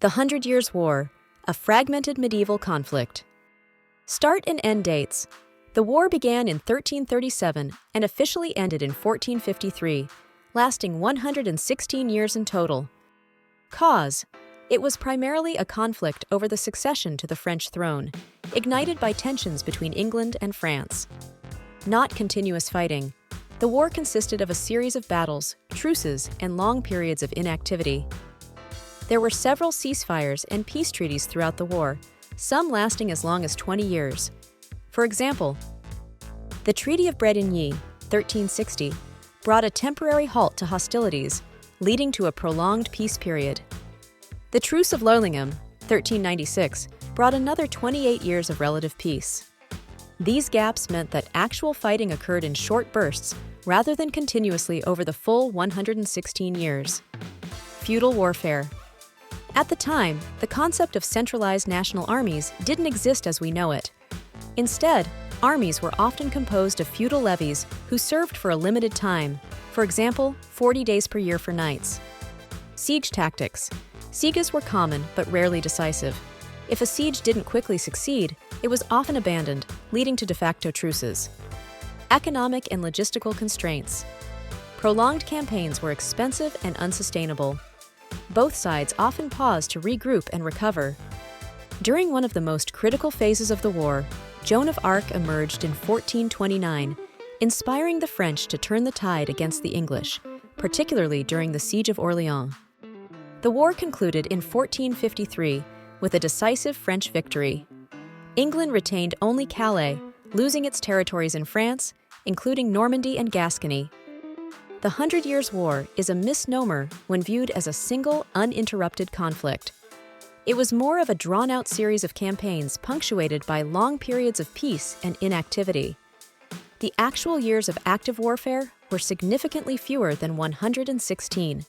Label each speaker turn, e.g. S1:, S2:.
S1: The Hundred Years' War, a fragmented medieval conflict. Start and end dates. The war began in 1337 and officially ended in 1453, lasting 116 years in total. Cause: it was primarily a conflict over the succession to the French throne, ignited by tensions between England and France. Not continuous fighting. The war consisted of a series of battles, truces, and long periods of inactivity. There were several ceasefires and peace treaties throughout the war, some lasting as long as 20 years. For example, the Treaty of Bretigny, 1360, brought a temporary halt to hostilities, leading to a prolonged peace period. The Truce of Lorlingham, 1396, brought another 28 years of relative peace. These gaps meant that actual fighting occurred in short bursts rather than continuously over the full 116 years. Feudal warfare. At the time, the concept of centralized national armies didn't exist as we know it. Instead, armies were often composed of feudal levies who served for a limited time, for example, 40 days per year for knights. Siege tactics. Sieges were common but rarely decisive. If a siege didn't quickly succeed, it was often abandoned, leading to de facto truces. Economic and logistical constraints. Prolonged campaigns were expensive and unsustainable. Both sides often paused to regroup and recover. During one of the most critical phases of the war, Joan of Arc emerged in 1429, inspiring the French to turn the tide against the English, particularly during the Siege of Orleans. The war concluded in 1453 with a decisive French victory. England retained only Calais, losing its territories in France, including Normandy and Gascony. The Hundred Years' War is a misnomer when viewed as a single, uninterrupted conflict. It was more of a drawn-out series of campaigns punctuated by long periods of peace and inactivity. The actual years of active warfare were significantly fewer than 116,